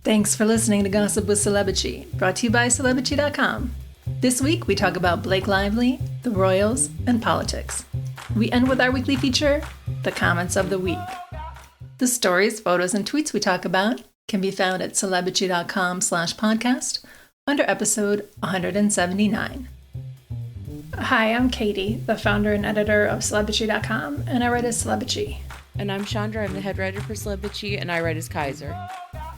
Thanks for listening to Gossip with Celebrity, brought to you by Celebrity.com. This week we talk about Blake Lively, the Royals, and politics. We end with our weekly feature, The Comments of the Week. The stories, photos, and tweets we talk about can be found at Celebrity.com/podcast under episode 179. Hi, I'm Katie, the founder and editor of Celebrity.com, and I write as Celebrity. And I'm Chandra, I'm the head writer for Celebrity, and I write as Kaiser.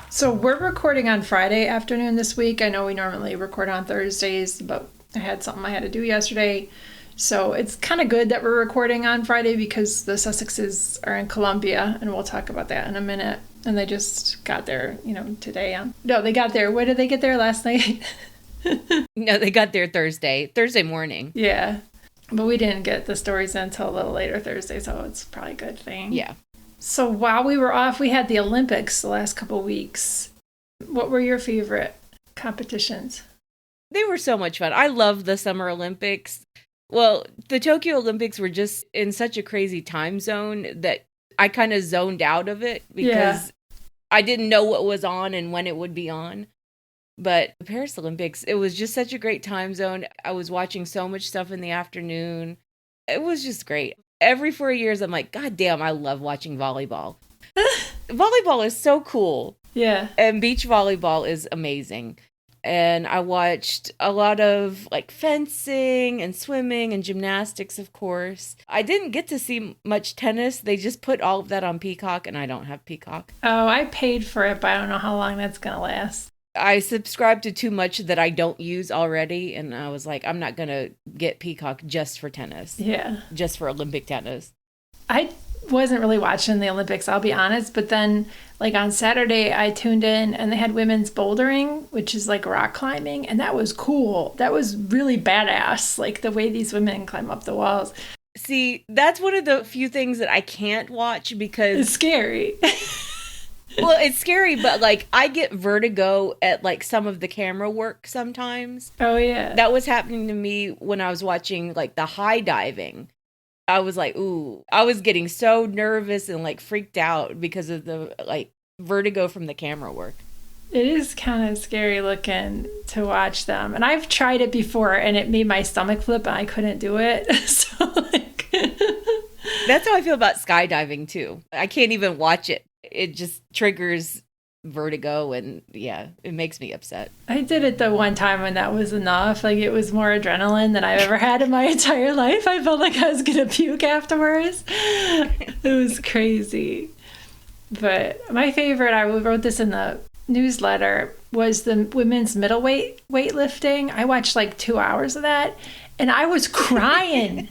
So we're recording on Friday afternoon this week. I know we normally record on Thursdays, but I had something I had to do yesterday. So it's kind of good that we're recording on Friday because the Sussexes are in Colombia, and we'll talk about that in a minute. And they just got there, today. No, they got there. When did they get there? Last night? No, they got there Thursday morning. Yeah. But we didn't get the stories until a little later Thursday, so it's probably a good thing. Yeah. So while we were off, we had the Olympics the last couple weeks. What were your favorite competitions? They were so much fun. I love the Summer Olympics. Well, the Tokyo Olympics were just in such a crazy time zone that I kind of zoned out of it because I didn't know what was on and when it would be on. But the Paris Olympics, it was just such a great time zone. I was watching so much stuff in the afternoon. It was just great. Every 4 years, I'm like, God damn, I love watching volleyball. Volleyball is so cool. Yeah. And beach volleyball is amazing. And I watched a lot of fencing and swimming and gymnastics, of course. I didn't get to see much tennis. They just put all of that on Peacock, and I don't have Peacock. Oh, I paid for it, but I don't know how long that's going to last. I subscribed to too much that I don't use already, and I was like, I'm not going to get Peacock just for tennis. Yeah. Just for Olympic tennis. I wasn't really watching the Olympics, I'll be honest, but then on Saturday I tuned in and they had women's bouldering, which is rock climbing, and that was cool. That was really badass, the way these women climb up the walls. See, that's one of the few things that I can't watch because it's scary. Well, it's scary, but I get vertigo at some of the camera work sometimes. Oh yeah. That was happening to me when I was watching the high diving. I was like, ooh, I was getting so nervous and freaked out because of the vertigo from the camera work. It is kind of scary looking to watch them. And I've tried it before and it made my stomach flip and I couldn't do it. So That's how I feel about skydiving too. I can't even watch it. It just triggers vertigo and it makes me upset. I did it the one time and that was enough. It was more adrenaline than I've ever had in my entire life. I felt like I was gonna puke afterwards. It was crazy. But my favorite, I wrote this in the newsletter, was the women's middleweight weightlifting. I watched 2 hours of that and I was crying.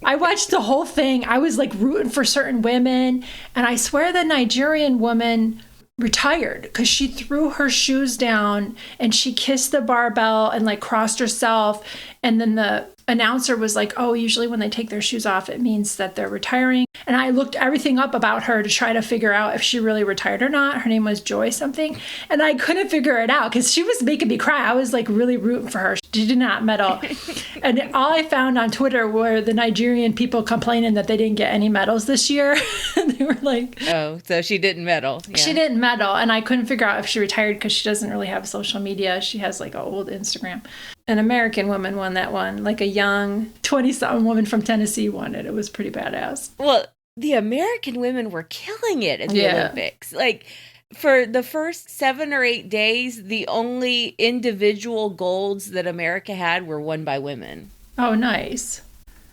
I watched the whole thing. I was rooting for certain women. And I swear the Nigerian woman retired because she threw her shoes down and she kissed the barbell and crossed herself. And then the announcer was like, oh, usually when they take their shoes off, it means that they're retiring. And I looked everything up about her to try to figure out if she really retired or not. Her name was Joy something. And I couldn't figure it out because she was making me cry. I was really rooting for her. She did not medal. And all I found on Twitter were the Nigerian people complaining that they didn't get any medals this year. And they were like, oh, so she didn't medal. Yeah. She didn't medal. And I couldn't figure out if she retired because she doesn't really have social media. She has an old Instagram. An American woman won that one, a young 20-something woman from Tennessee won it. It was pretty badass. Well, the American women were killing it at the Olympics. For the first 7 or 8 days, the only individual golds that America had were won by women. Oh, nice.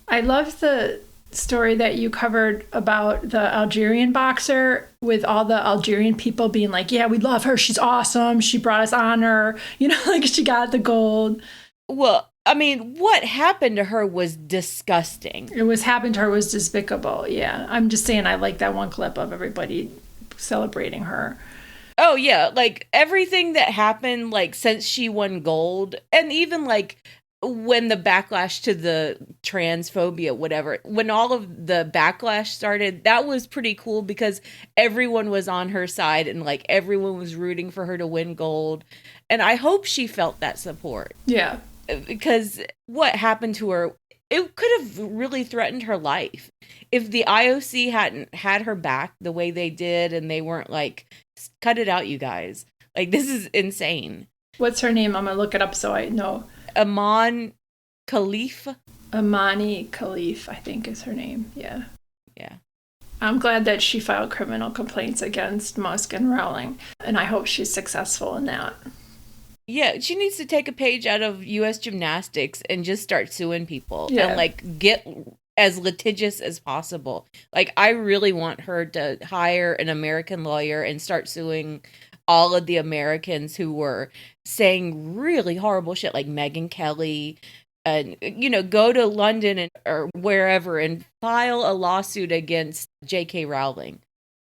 I love the story that you covered about the Algerian boxer with all the Algerian people being yeah, we love her. She's awesome. She brought us honor. She got the gold. Well, I mean, what happened to her was disgusting. Happened to her was despicable. Yeah. I'm just saying I like that one clip of everybody celebrating her. Oh, yeah. Everything that happened, since she won gold, and even, when the backlash to the transphobia, whatever, when all of the backlash started, that was pretty cool because everyone was on her side and, everyone was rooting for her to win gold. And I hope she felt that support. Yeah. Because what happened to her, it could have really threatened her life. If the IOC hadn't had her back the way they did and they weren't cut it out, you guys. Like, this is insane. What's her name? I'm going to look it up so I know. Amani Khalif, I think is her name. Yeah. Yeah. I'm glad that she filed criminal complaints against Musk and Rowling, and I hope she's successful in that. Yeah, she needs to take a page out of U.S. gymnastics and just start suing people and, like, get as litigious as possible. Like, I really want her to hire an American lawyer and start suing all of the Americans who were saying really horrible shit, like Meghan Kelly, and, you know, go to London or wherever and file a lawsuit against J.K. Rowling.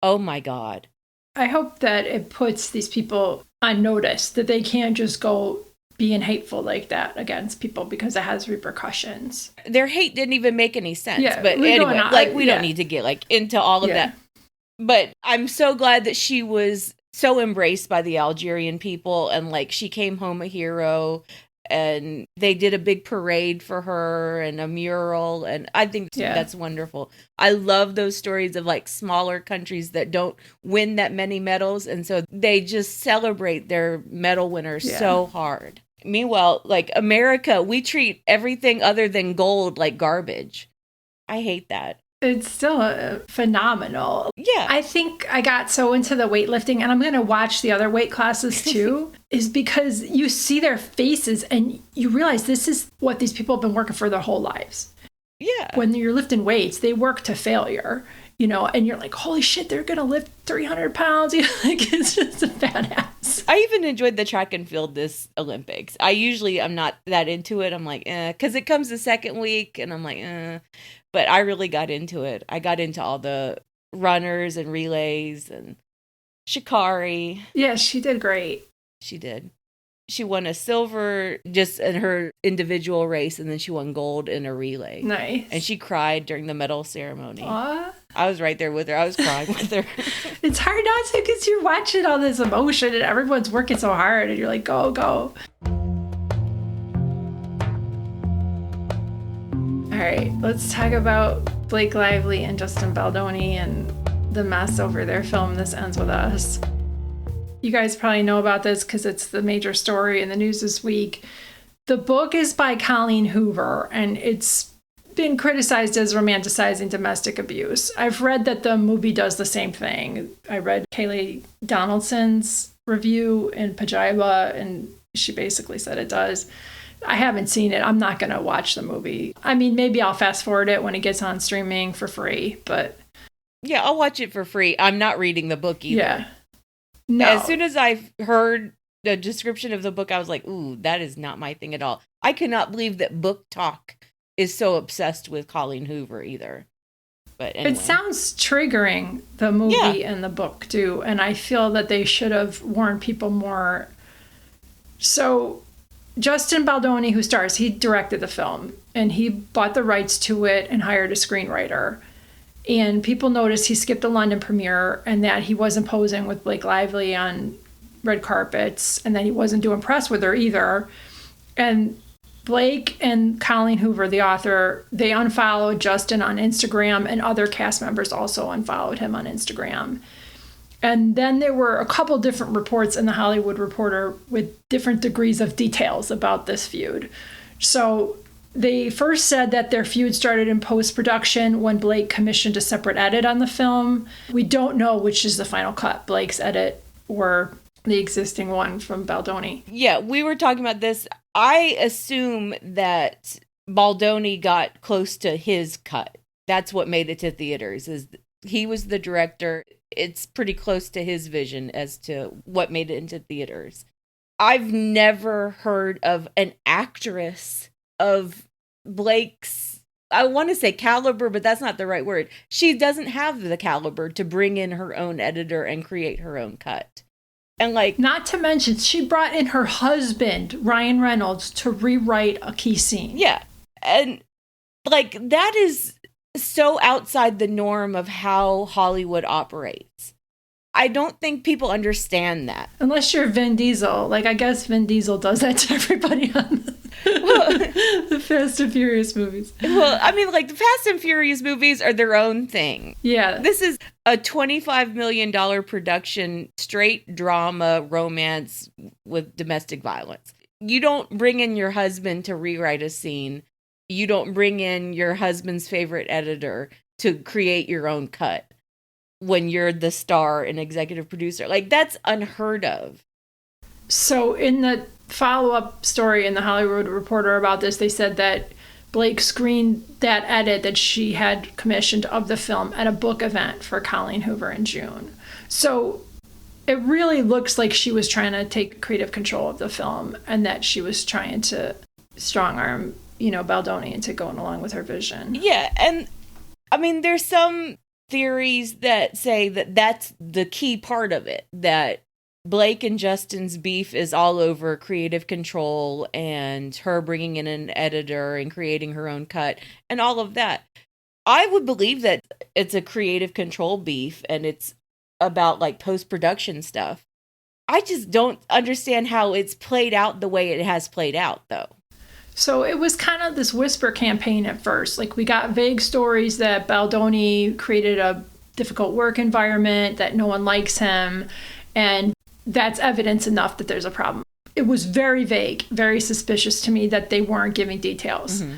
Oh, my God. I hope that it puts these people on notice that they can't just go being hateful like that against people because it has repercussions. Their hate didn't even make any sense. Yeah, but anyway, we don't need to get like into all of that. But I'm so glad that she was so embraced by the Algerian people, and like she came home a hero, and they did a big parade for her and a mural, and I think that's wonderful. I love those stories of like smaller countries that don't win that many medals, and so they just celebrate their medal winners so hard. Meanwhile, like America, we treat everything other than gold like garbage. I hate that. It's still phenomenal. Yeah. I think I got so into the weightlifting, and I'm going to watch the other weight classes too, is because you see their faces and you realize this is what these people have been working for their whole lives. Yeah. When you're lifting weights, they work to failure, you know, and you're like, holy shit, they're going to lift 300 pounds. You know, like, it's just a badass. I even enjoyed the track and field this Olympics. I'm not that into it. I'm like, because it comes the second week, and I'm like, But I really got into it. I got into all the runners and relays and Shikari. Yeah, she did great. She did. She won a silver just in her individual race, and then she won gold in a relay. Nice. And she cried during the medal ceremony. Aww. I was right there with her. I was crying with her. It's hard not to because you're watching all this emotion and everyone's working so hard and you're like, go, go. All right, let's talk about Blake Lively and Justin Baldoni and the mess over their film This Ends With Us. You guys probably know about this because it's the major story in the news this week. The book is by Colleen Hoover, and it's been criticized as romanticizing domestic abuse. I've read that the movie does the same thing. I read Kayleigh Donaldson's review in Pajiba, and she basically said it does. I haven't seen it. I'm not going to watch the movie. I mean, maybe I'll fast forward it when it gets on streaming for free, but... Yeah, I'll watch it for free. I'm not reading the book either. Yeah. No. As soon as I heard the description of the book, I was like, ooh, that is not my thing at all. I cannot believe that Book Talk is so obsessed with Colleen Hoover either. But anyway. It sounds triggering, the movie and the book too, and I feel that they should have warned people more. So... Justin Baldoni, who stars, he directed the film, and he bought the rights to it and hired a screenwriter. And people noticed he skipped the London premiere and that he wasn't posing with Blake Lively on red carpets and that he wasn't doing press with her either. And Blake and Colleen Hoover, the author, they unfollowed Justin on Instagram, and other cast members also unfollowed him on Instagram. And then there were a couple different reports in The Hollywood Reporter with different degrees of details about this feud. So they first said that their feud started in post-production when Blake commissioned a separate edit on the film. We don't know which is the final cut, Blake's edit or the existing one from Baldoni. Yeah, we were talking about this. I assume that Baldoni got close to his cut. That's what made it to theaters, is he was the director. It's pretty close to his vision as to what made it into theaters. I've never heard of an actress of Blake's, I want to say caliber, but that's not the right word. She doesn't have the caliber to bring in her own editor and create her own cut. And like, not to mention, she brought in her husband, Ryan Reynolds, to rewrite a key scene. Yeah. And like, that is so outside the norm of how Hollywood operates. I don't think people understand that. Unless you're Vin Diesel. Like, I guess Vin Diesel does that to everybody on The Fast and Furious movies. Well, I mean, like, the Fast and Furious movies are their own thing. Yeah. This is a $25 million production, straight drama, romance with domestic violence. You don't bring in your husband to rewrite a scene. You don't bring in your husband's favorite editor to create your own cut when you're the star and executive producer. Like, that's unheard of. So in the follow-up story in the Hollywood Reporter about this, they said that Blake screened that edit that she had commissioned of the film at a book event for Colleen Hoover in June. So it really looks like she was trying to take creative control of the film and that she was trying to strong-arm, Baldoni into going along with her vision. Yeah, and I mean, there's some theories that say that that's the key part of it, that Blake and Justin's beef is all over creative control and her bringing in an editor and creating her own cut and all of that. I would believe that it's a creative control beef and it's about like post-production stuff. I just don't understand how it's played out the way it has played out, though. So it was kind of this whisper campaign at first. Like, we got vague stories that Baldoni created a difficult work environment, that no one likes him, and that's evidence enough that there's a problem. It was very vague, very suspicious to me that they weren't giving details. Mm-hmm.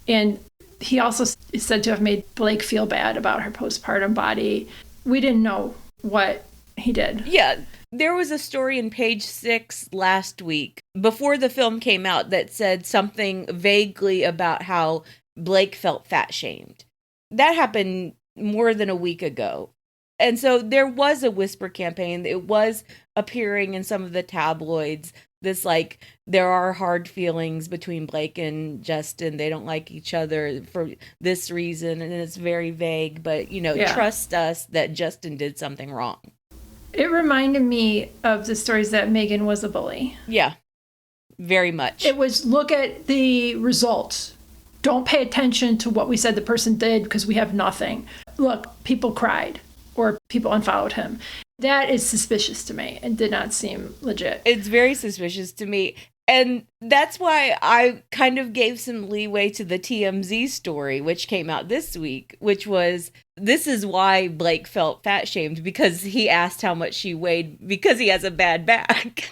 And he also is said to have made Blake feel bad about her postpartum body. We didn't know what he did. Yeah. There was a story in Page 6 last week before the film came out that said something vaguely about how Blake felt fat shamed. That happened more than a week ago. And so there was a whisper campaign. It was appearing in some of the tabloids. This, like, there are hard feelings between Blake and Justin. They don't like each other for this reason. And it's very vague. But, trust us that Justin did something wrong. It reminded me of the stories that Meghan was a bully. Yeah, very much. It was, look at the results. Don't pay attention to what we said the person did because we have nothing. Look, people cried or people unfollowed him. That is suspicious to me and did not seem legit. It's very suspicious to me. And that's why I kind of gave some leeway to the TMZ story, which came out this week, which was, this is why Blake felt fat shamed, because he asked how much she weighed because he has a bad back.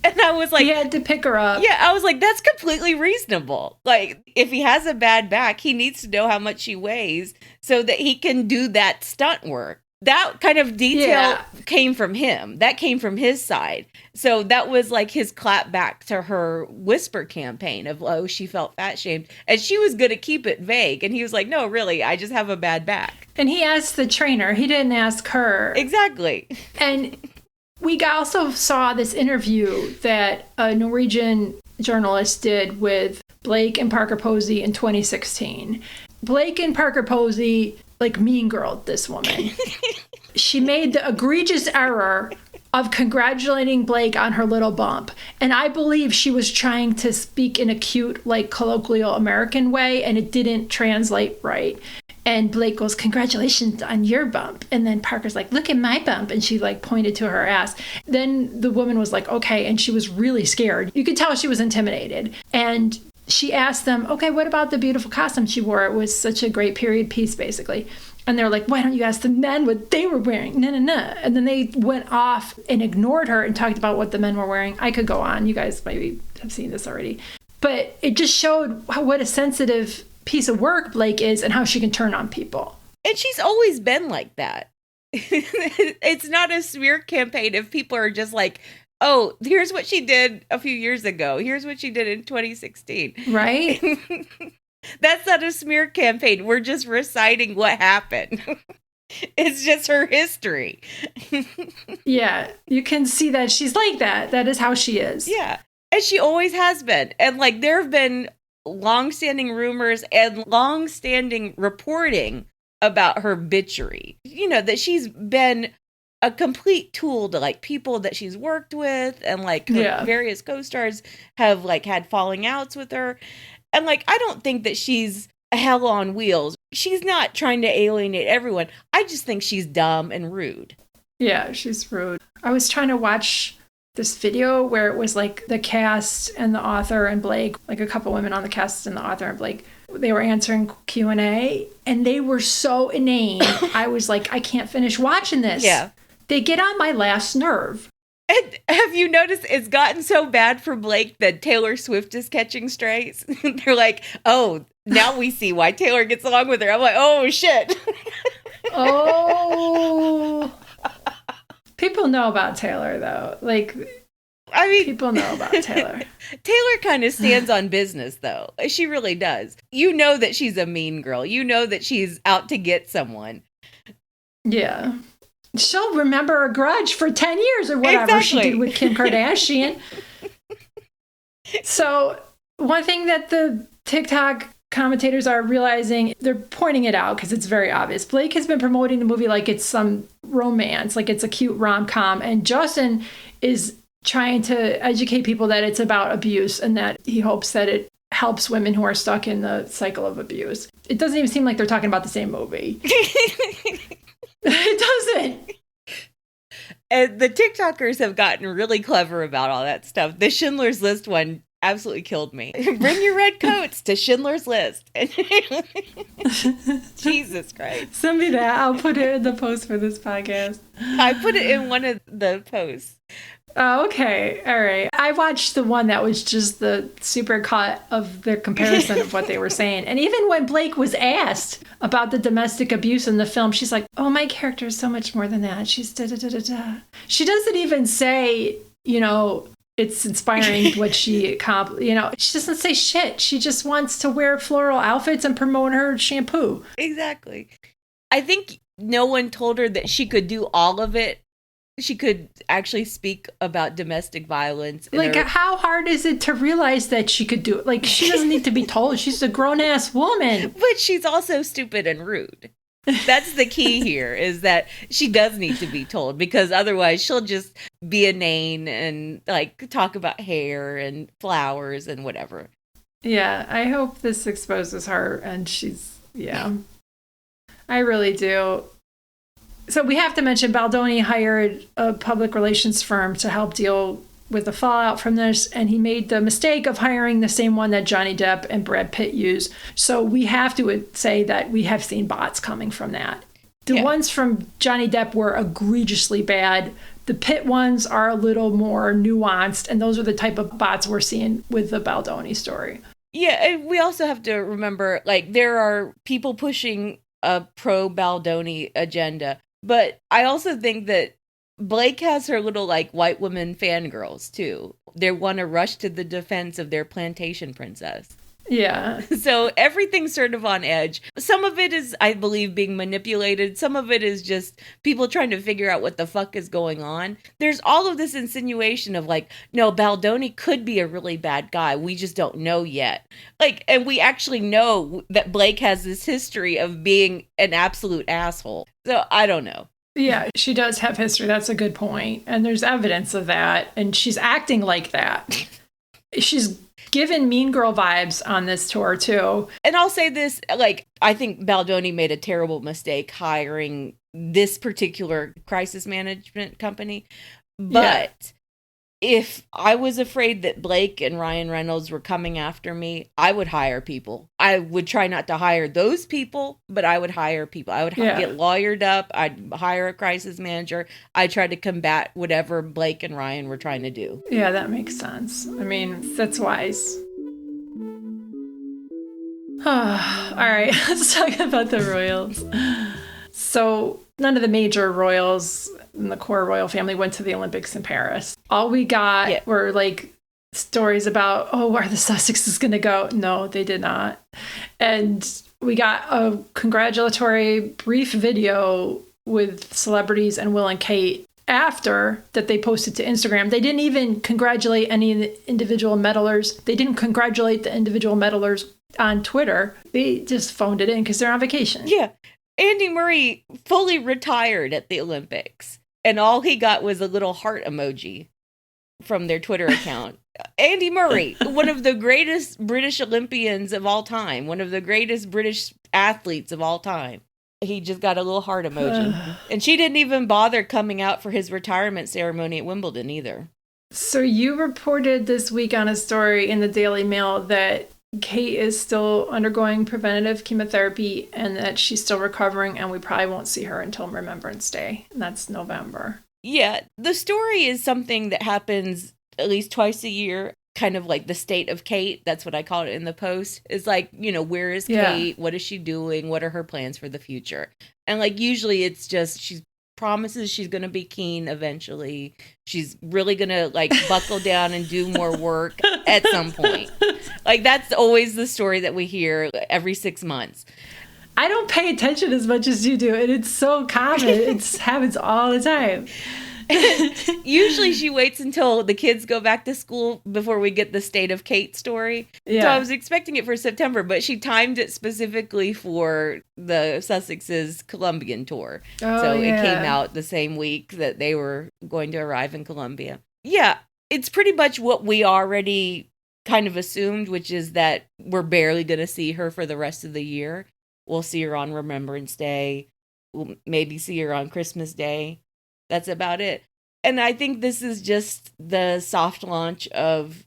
And I was like, he had to pick her up. Yeah, I was like, that's completely reasonable. Like, if he has a bad back, he needs to know how much she weighs so that he can do that stunt work. That kind of detail came from him. That came from his side. So that was like his clap back to her whisper campaign of, oh, she felt fat shamed. And she was going to keep it vague. And he was like, no, really, I just have a bad back. And he asked the trainer. He didn't ask her. Exactly. And we also saw this interview that a Norwegian journalist did with Blake and Parker Posey in 2016. Blake and Parker Posey, like, mean girled this woman. She made the egregious error of congratulating Blake on her little bump. And I believe she was trying to speak in a cute, like, colloquial American way, and it didn't translate right. And Blake goes, congratulations on your bump. And then Parker's like, look at my bump. And she, like, pointed to her ass. Then the woman was like, okay. And she was really scared. You could tell she was intimidated. And she asked them, okay, what about the beautiful costume she wore? It was such a great period piece, basically. And they're like, why don't you ask the men what they were wearing? No. And then they went off and ignored her and talked about what the men were wearing. I could go on. You guys maybe have seen this already. But it just showed what a sensitive piece of work Blake is and how she can turn on people. And she's always been like that. It's not a smear campaign if people are just like, oh, here's what she did a few years ago. Here's what she did in 2016. Right? That's not a smear campaign. We're just reciting what happened. It's just her history. Yeah, you can see that she's like that. That is how she is. Yeah. And she always has been. And like, there have been long-standing rumors and long-standing reporting about her bitchery. That she's been a complete tool to like people that she's worked with, and like her various co-stars have like had falling outs with her. And like, I don't think that she's a hell on wheels. She's not trying to alienate everyone. I just think she's dumb and rude. Yeah, she's rude. I was trying to watch this video where it was like the cast and the author and Blake, like a couple women on the cast and the author and Blake, they were answering Q&A and they were so inane. I was like, I can't finish watching this. Yeah. They get on my last nerve. And have you noticed it's gotten so bad for Blake that Taylor Swift is catching strays? They're like, oh, now we see why Taylor gets along with her. I'm like, oh, shit. Oh. People know about Taylor, though. Like, I mean, people know about Taylor. Taylor kind of stands on business, though. She really does. You know that she's a mean girl. You know that she's out to get someone. Yeah. She'll remember a grudge for 10 years or whatever she did with Kim Kardashian. So one thing that the TikTok commentators are realizing, they're pointing it out because it's very obvious. Blake has been promoting the movie like it's some romance, like it's a cute rom-com. And Justin is trying to educate people that it's about abuse and that he hopes that it helps women who are stuck in the cycle of abuse. It doesn't even seem like they're talking about the same movie. It doesn't. And the TikTokers have gotten really clever about all that stuff. The Schindler's List one absolutely killed me. Bring your red coats to Schindler's List. Jesus Christ. Send me that. I'll put it in the post for this podcast. I put it in one of the posts. Oh, okay. All right. I watched the one that was just the super cut of the comparison of what they were saying. And even when Blake was asked about the domestic abuse in the film, she's like, oh, my character is so much more than that. She's da-da-da-da-da. She doesn't even say, you know, it's inspiring what she accomplished. You know, she doesn't say shit. She just wants to wear floral outfits and promote her shampoo. Exactly. I think no one told her that she could do all of it. She could actually speak about domestic violence. Like, how hard is it to realize that she could do it? Like, she doesn't need to be told. She's a grown-ass woman. But she's also stupid and rude. That's the key here, is that she does need to be told, because otherwise she'll just be inane and, like, talk about hair and flowers and whatever. Yeah, I hope this exposes her, and she's, yeah. I really do. So we have to mention Baldoni hired a public relations firm to help deal with the fallout from this, and he made the mistake of hiring the same one that Johnny Depp and Brad Pitt use. So we have to say that we have seen bots coming from that. The ones from Johnny Depp were egregiously bad. The Pitt ones are a little more nuanced, and those are the type of bots we're seeing with the Baldoni story. Yeah, and we also have to remember, like, there are people pushing a pro-Baldoni agenda. But I also think that Blake has her little, like, white woman fangirls, too. They want to rush to the defense of their plantation princess. Yeah. So everything's sort of on edge. Some of it is, I believe, being manipulated. Some of it is just people trying to figure out what the fuck is going on. There's all of this insinuation of, like, no, Baldoni could be a really bad guy. We just don't know yet. Like, and we actually know that Blake has this history of being an absolute asshole. So I don't know. Yeah, she does have history. That's a good point. And there's evidence of that. And she's acting like that. She's given Mean Girl vibes on this tour, too. And I'll say this, like, I think Baldoni made a terrible mistake hiring this particular crisis management company. But if I was afraid that Blake and Ryan Reynolds were coming after me, I would hire people. I would try not to hire those people, but I would hire people. I would get lawyered up. I'd hire a crisis manager. I try to combat whatever Blake and Ryan were trying to do. Yeah, that makes sense. I mean, that's wise. All right, let's talk about the royals. So none of the major royals in the core royal family went to the Olympics in Paris. All we got were, like, stories about, oh, are the Sussexes going to go? No, they did not. And we got a congratulatory brief video with celebrities and Will and Kate after that they posted to Instagram. They didn't even congratulate any of the individual medalers. They didn't congratulate the individual medalers on Twitter. They just phoned it in because they're on vacation. Yeah. Andy Murray fully retired at the Olympics, and all he got was a little heart emoji from their Twitter account. Andy Murray, one of the greatest British Olympians of all time, one of the greatest British athletes of all time. He just got a little heart emoji. And she didn't even bother coming out for his retirement ceremony at Wimbledon either. So you reported this week on a story in the Daily Mail that Kate is still undergoing preventative chemotherapy and that she's still recovering, and we probably won't see her until Remembrance Day, and that's November. Yeah, the story is something that happens at least twice a year, kind of like the state of Kate. That's what I call it in the post. It's like, where is Kate? What is she doing? What are her plans for the future? And like usually it's just she promises she's going to be keen eventually. She's really going to like buckle down and do more work at some point. Like that's always the story that we hear every 6 months. I don't pay attention as much as you do, and it's so common. It happens all the time. Usually she waits until the kids go back to school before we get the State of Kate story. Yeah. So I was expecting it for September, but she timed it specifically for the Sussex's Colombian tour. So it came out the same week that they were going to arrive in Colombia. Yeah, it's pretty much what we already kind of assumed, which is that we're barely going to see her for the rest of the year. We'll see her on Remembrance Day. We'll maybe see her on Christmas Day. That's about it. And I think this is just the soft launch of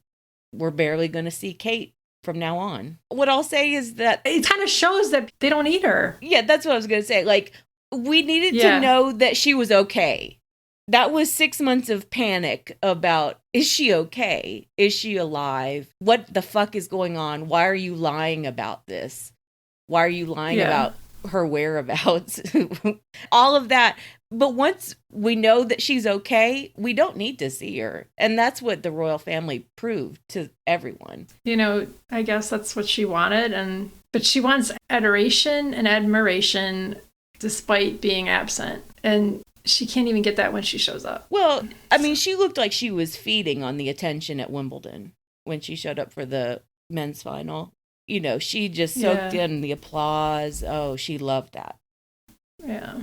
we're barely going to see Kate from now on. What I'll say is that it kind of shows that they don't need her. Yeah, that's what I was going to say. Like, we needed to know that she was okay. That was 6 months of panic about, is she okay? Is she alive? What the fuck is going on? Why are you lying about this? Why are you lying about her whereabouts? All of that. But once we know that she's okay, we don't need to see her. And that's what the royal family proved to everyone. I guess that's what she wanted. But she wants adoration and admiration despite being absent. And she can't even get that when she shows up. Well, I mean, she looked like she was feeding on the attention at Wimbledon when she showed up for the men's final. She just soaked in the applause. Oh, she loved that. Yeah.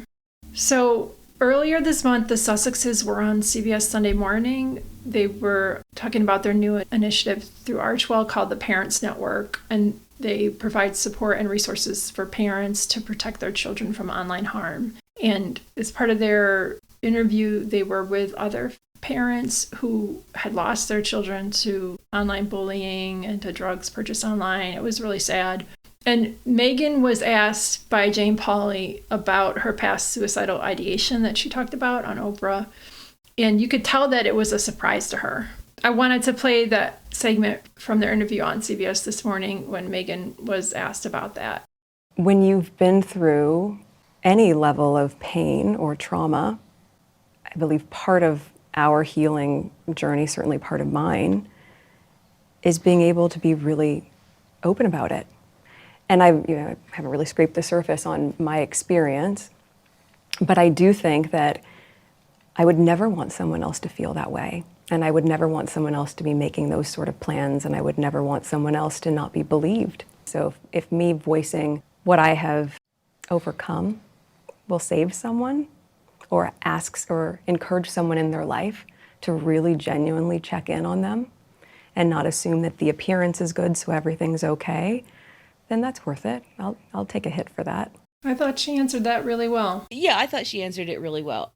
So earlier this month, the Sussexes were on CBS Sunday Morning. They were talking about their new initiative through Archewell called the Parents Network, and they provide support and resources for parents to protect their children from online harm. And as part of their interview, they were with other parents who had lost their children to online bullying and to drugs purchased online. It was really sad. And Meghan was asked by Jane Pauley about her past suicidal ideation that she talked about on Oprah. And you could tell that it was a surprise to her. I wanted to play that segment from their interview on CBS this morning when Meghan was asked about that. When you've been through any level of pain or trauma, I believe part of our healing journey, certainly part of mine, is being able to be really open about it. And I haven't really scraped the surface on my experience, but I do think that I would never want someone else to feel that way. And I would never want someone else to be making those sort of plans, and I would never want someone else to not be believed. So if me voicing what I have overcome will save someone, or asks or encourage someone in their life to really genuinely check in on them and not assume that the appearance is good so everything's okay, then that's worth it. I'll take a hit for that. I thought she answered that really well. Yeah, I thought she answered it really well.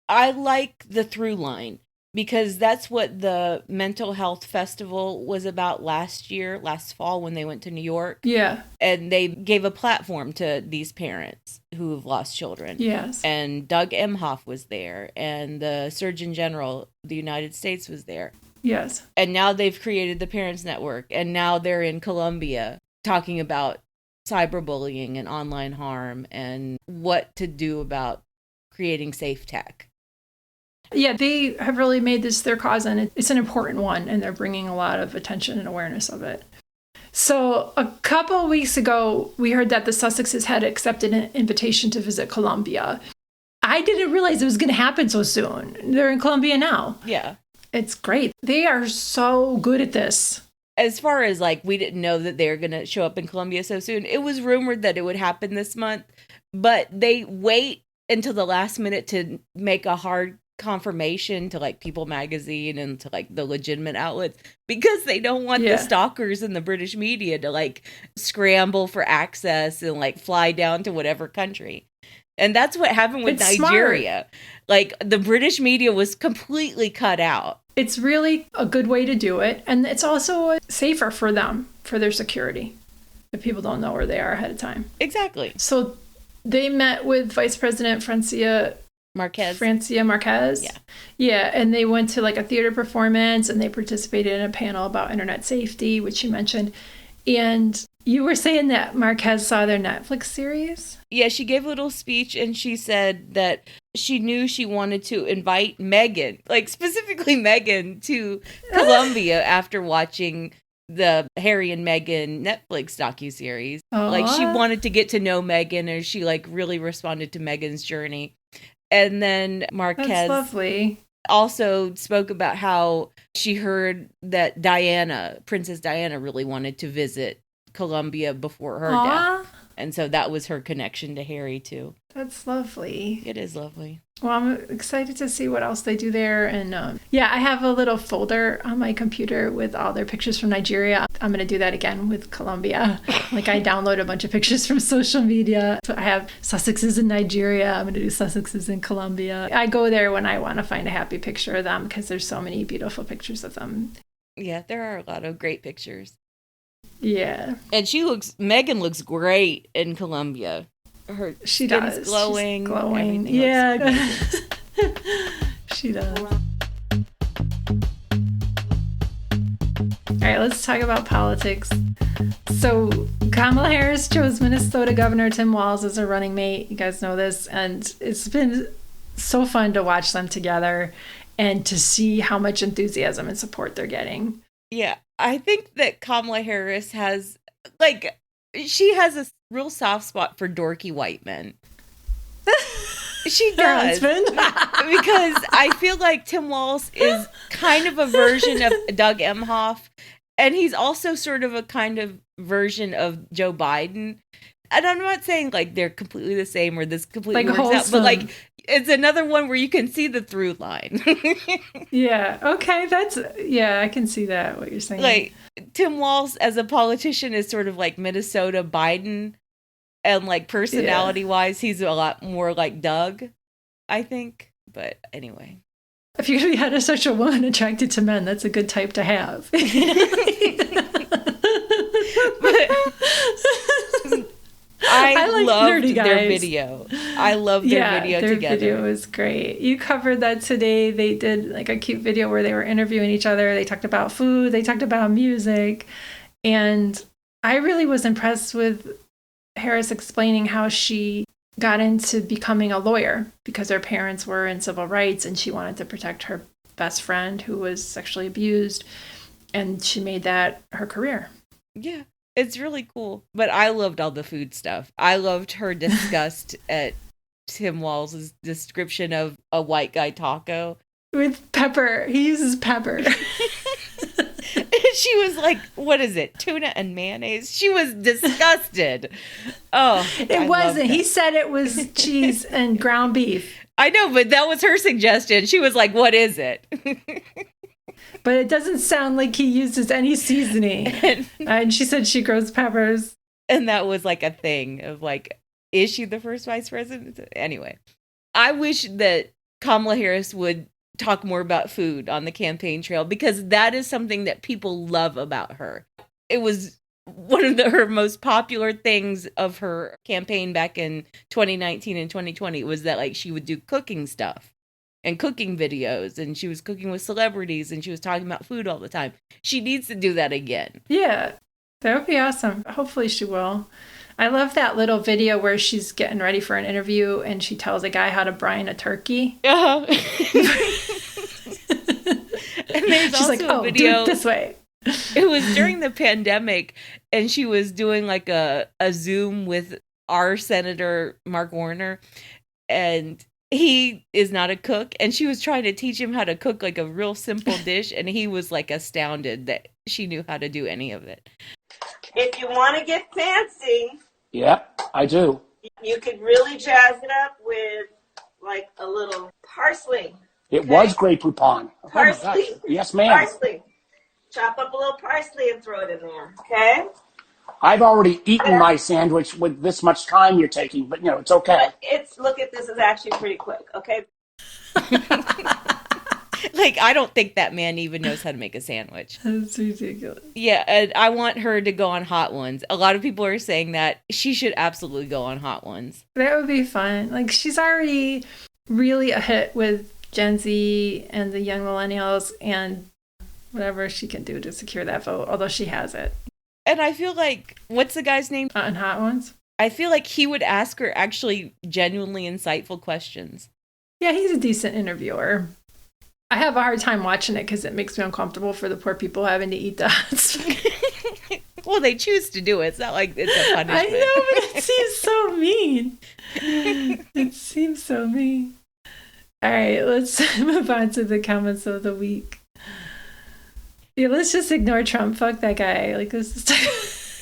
I like the through line because that's what the mental health festival was about last fall when they went to New York. Yeah. And they gave a platform to these parents who have lost children. Yes. And Doug Emhoff was there, and the Surgeon General of the United States was there. Yes. And now they've created the Parents Network, and now they're in Colombia talking about cyberbullying and online harm and what to do about creating safe tech. Yeah, they have really made this their cause, and it's an important one, and they're bringing a lot of attention and awareness of it. So a couple of weeks ago, we heard that the Sussexes had accepted an invitation to visit Colombia. I didn't realize it was going to happen so soon. They're in Colombia now. Yeah. It's great. They are so good at this. As far as we didn't know that they were going to show up in Colombia so soon. It was rumored that it would happen this month, but they wait until the last minute to make a hard confirmation to People Magazine and to the legitimate outlets because they don't want the stalkers in the British media to scramble for access and fly down to whatever country. And that's what happened with Nigeria. Smart. The British media was completely cut out. it's really a good way to do it. And it's also safer for them, for their security, if people don't know where they are ahead of time. Exactly. So they met with Vice President Francia Marquez. Yeah, and they went to like a theater performance, and they participated in a panel about internet safety, which you mentioned. And you were saying that Marquez saw their Netflix series? Yeah, she gave a little speech, and she said that she knew she wanted to invite Meghan, like specifically Meghan, to Colombia after watching the Harry and Meghan Netflix docuseries. Like, she wanted to get to know Meghan, and she like really responded to Meghan's journey. And then Marquez also spoke about how she heard that Princess Diana really wanted to visit Colombia before her death. And so that was her connection to Harry too. That's lovely. It is lovely. Well, I'm excited to see what else they do there. And I have a little folder on my computer with all their pictures from Nigeria. I'm going to do that again with Colombia. Like, I download a bunch of pictures from social media. So I have Sussexes in Nigeria. I'm going to do Sussexes in Colombia. I go there when I want to find a happy picture of them because there's so many beautiful pictures of them. Yeah, there are a lot of great pictures. Yeah. And Meghan looks great in Colombia. Her skin's glowing. She's glowing. Yeah. She does. All right, let's talk about politics. So Kamala Harris chose Minnesota Governor Tim Walz as her running mate. You guys know this. And it's been so fun to watch them together and to see how much enthusiasm and support they're getting. Yeah, I think that Kamala Harris has, like, she has a real soft spot for dorky white men. She does. Because I feel like Tim Walz is kind of a version of Doug Emhoff, and he's also sort of a kind of version of Joe Biden. And I'm not saying like they're completely the same or this completely like works wholesome. out, but like it's another one where you can see the through line. Yeah. Okay. I can see that, what you're saying. Like, Tim Walz as a politician is sort of like Minnesota Biden, and like personality wise, he's a lot more like Doug, I think. But anyway. If you're going to be heterosexual woman attracted to men, that's a good type to have. I loved their video. I loved their video together. Their video was great. You covered that today. They did like a cute video where they were interviewing each other. They talked about food. They talked about music. And I really was impressed with Harris explaining how she got into becoming a lawyer because her parents were in civil rights and she wanted to protect her best friend who was sexually abused. And she made that her career. Yeah. It's really cool. But I loved all the food stuff. I loved her disgust at Tim Walz's description of a white guy taco. With pepper. He uses pepper. She was like, what is it? Tuna and mayonnaise? She was disgusted. Oh, it wasn't. He said it was cheese and ground beef. I know, but that was her suggestion. She was like, what is it? But it doesn't sound like he uses any seasoning. And she said she grows peppers. And that was like a thing of like, is she the first vice president? Anyway, I wish that Kamala Harris would talk more about food on the campaign trail because that is something that people love about her. It was one of her most popular things of her campaign back in 2019 and 2020 was that like she would do cooking stuff and cooking videos, and she was cooking with celebrities, and she was talking about food all the time. She needs to do that again. Yeah, that would be awesome. Hopefully she will. I love that little video where she's getting ready for an interview, and she tells a guy how to brine a turkey. Uh-huh. And there's she's also like, a video do it this way. It was during the pandemic, and she was doing like a Zoom with our Senator Mark Warner, and he is not a cook, and she was trying to teach him how to cook like a real simple dish, and he was like astounded that she knew how to do any of it. If you want to get fancy, yep, I do. You could really jazz it up with like a little parsley. It was Grey Poupon. Parsley. Oh, yes, ma'am. Parsley. Chop up a little parsley and throw it in there, okay? I've already eaten my sandwich with this much time you're taking, but, it's okay. But look at this, is actually pretty quick, okay? Like, I don't think that man even knows how to make a sandwich. That's ridiculous. Yeah, and I want her to go on Hot Ones. A lot of people are saying that she should absolutely go on Hot Ones. That would be fun. Like, she's already really a hit with Gen Z and the young millennials and whatever she can do to secure that vote, although she has it. And I feel like, what's the guy's name? On Hot Ones? I feel like he would ask her actually genuinely insightful questions. Yeah, he's a decent interviewer. I have a hard time watching it because it makes me uncomfortable for the poor people having to eat the hot spaghetti. Well, they choose to do it. It's not like it's a punishment. I know, but it seems so mean. It seems so mean. All right, let's move on to the comments of the week. Yeah, let's just ignore Trump. Fuck that guy. Like, this is...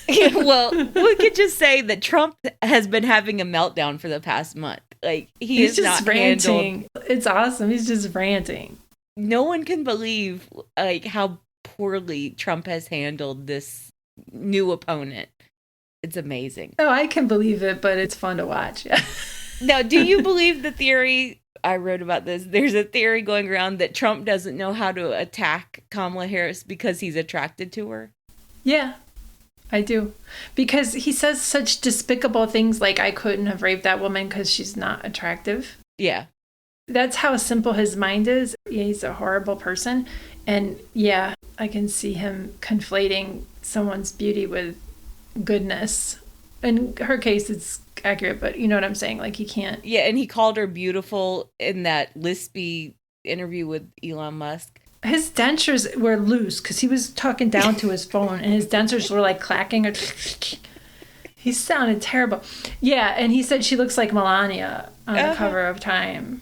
Yeah, well, we could just say that Trump has been having a meltdown for the past month. Like, he's just not ranting. handled. It's awesome. He's just ranting. No one can believe like how poorly Trump has handled this new opponent. It's amazing. Oh, I can believe it, but it's fun to watch. Yeah. Now, do you believe the theory? I wrote about this. There's a theory going around that Trump doesn't know how to attack Kamala Harris because he's attracted to her. Yeah, I do. Because he says such despicable things like, I couldn't have raped that woman because she's not attractive. Yeah. That's how simple his mind is. Yeah, he's a horrible person. And yeah, I can see him conflating someone's beauty with goodness. In her case, it's accurate, but you know what I'm saying? Like, he can't. Yeah, and he called her beautiful in that lispy interview with Elon Musk. His dentures were loose because he was talking down to his phone and his dentures were like clacking. He sounded terrible. Yeah, and he said she looks like Melania on the cover of Time.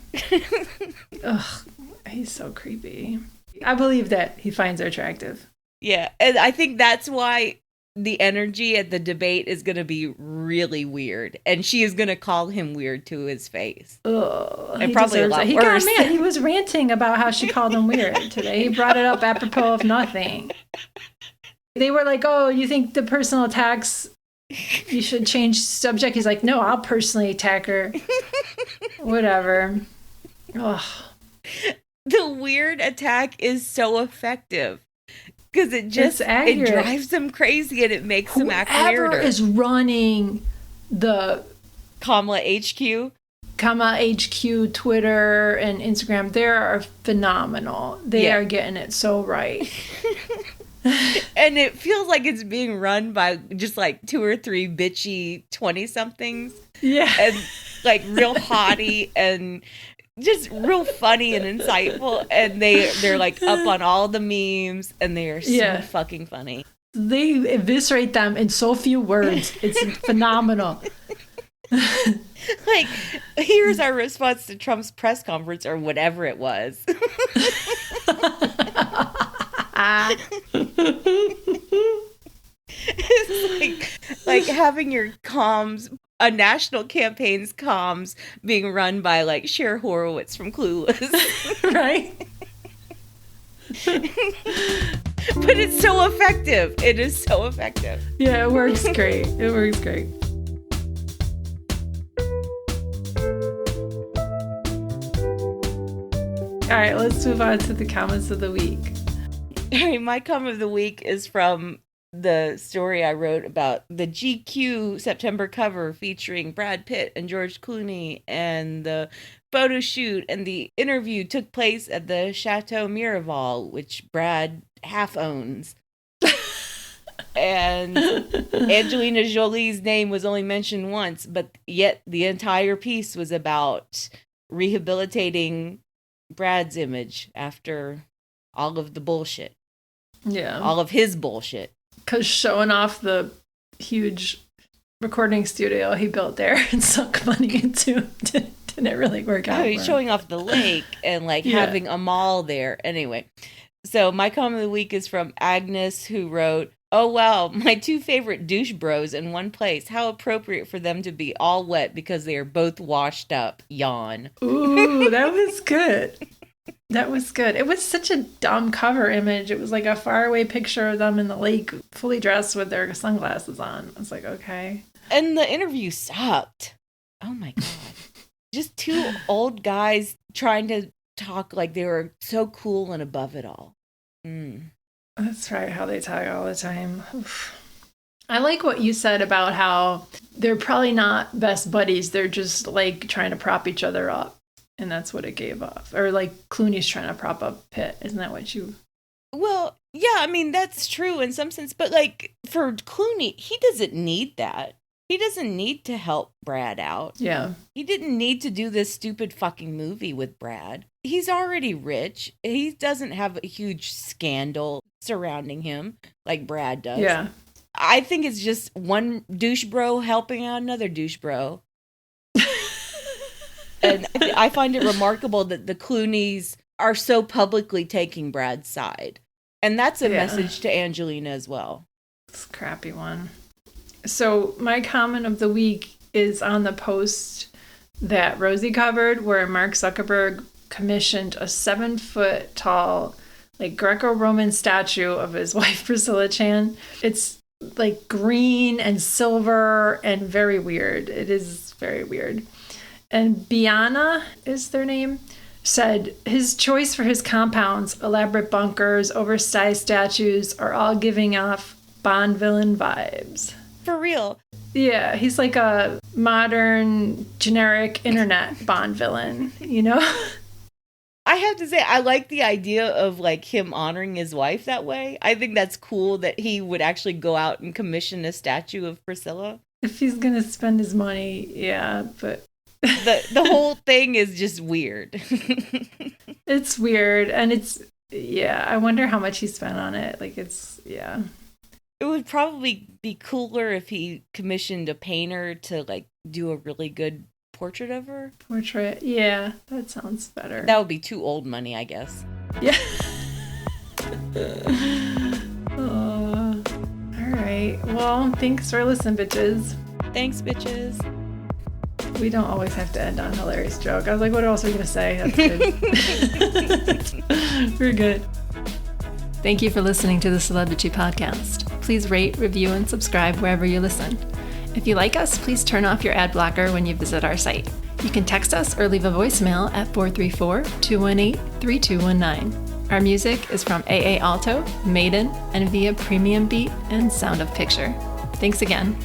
Ugh, he's so creepy. I believe that he finds her attractive. Yeah, and I think that's why the energy at the debate is going to be really weird. And she is going to call him weird to his face. Ugh, and probably a lot he worse. got mad. He was ranting about how she called him weird today. He brought it up apropos of nothing. They were like, oh, you think the personal attacks, you should change subject? He's like, no, I'll personally attack her. Whatever. Ugh. The weird attack is so effective. Because it just it drives them crazy and it makes them act weirder. Whoever is running the Kamala HQ, Twitter and Instagram, they are phenomenal. They are getting it so right. And it feels like it's being run by just like 2 or 3 bitchy 20-somethings. Yeah. And like real haughty and just real funny and insightful, and they're like up on all the memes, and they are so fucking funny. They eviscerate them in so few words. It's phenomenal. Like, here's our response to Trump's press conference or whatever it was. It's like having your comms, a national campaign's comms being run by like Cher Horowitz from Clueless. Right? But it's so effective. It is so effective. Yeah, it works great. It works great. All right, let's move on to the comments of the week. All right, my comment of the week is from the story I wrote about the GQ September cover featuring Brad Pitt and George Clooney, and the photo shoot and the interview took place at the Chateau Miraval, which Brad half owns. And Angelina Jolie's name was only mentioned once, but yet the entire piece was about rehabilitating Brad's image after all of the bullshit. Yeah. All of his bullshit. Because showing off the huge recording studio he built there and sunk money into didn't really work out. He's showing off the lake and like having a mall there. Anyway, so my comment of the week is from Agnes, who wrote, "Oh wow, my 2 favorite douche bros in one place. How appropriate for them to be all wet because they are both washed up. Yawn." Ooh, that was good. That was good. It was such a dumb cover image. It was like a faraway picture of them in the lake, fully dressed with their sunglasses on. I was like, okay. And the interview sucked. Oh my God. Just 2 old guys trying to talk like they were so cool and above it all. That's right, how they talk all the time. Oof. I like what you said about how they're probably not best buddies. They're just like trying to prop each other up. And that's what it gave off. Or like Clooney's trying to prop up Pitt. Isn't that what you... Well, yeah, I mean, that's true in some sense. But like for Clooney, he doesn't need that. He doesn't need to help Brad out. Yeah. He didn't need to do this stupid fucking movie with Brad. He's already rich. He doesn't have a huge scandal surrounding him like Brad does. Yeah. I think it's just one douche bro helping out another douche bro. And I find it remarkable that the Clooneys are so publicly taking Brad's side. And that's a message to Angelina as well. It's a crappy one. So my comment of the week is on the post that Rosie covered where Mark Zuckerberg commissioned a 7-foot tall, like Greco-Roman statue of his wife, Priscilla Chan. It's like green and silver and very weird. It is very weird. And Biana is their name, said his choice for his compounds, elaborate bunkers, oversized statues, are all giving off Bond villain vibes. For real. Yeah, he's like a modern, generic internet Bond villain, you know? I have to say, I like the idea of like him honoring his wife that way. I think that's cool that he would actually go out and commission a statue of Priscilla. If he's going to spend his money, yeah, but... The whole thing is just weird. It's weird, and it's, yeah, I wonder how much he spent on it. Like, it's, yeah. It would probably be cooler if he commissioned a painter to like do a really good portrait of her. Portrait, yeah, that sounds better. That would be too old money, I guess. Yeah. All right. Well, thanks for listening, bitches. Thanks, bitches. We don't always have to end on a hilarious joke. I was like, what else are we going to say? That's good. We're good. Thank you for listening to the Celebrity Podcast. Please rate, review, and subscribe wherever you listen. If you like us, please turn off your ad blocker when you visit our site. You can text us or leave a voicemail at 434-218-3219. Our music is from AA Alto, Maiden, and via Premium Beat and Sound of Picture. Thanks again.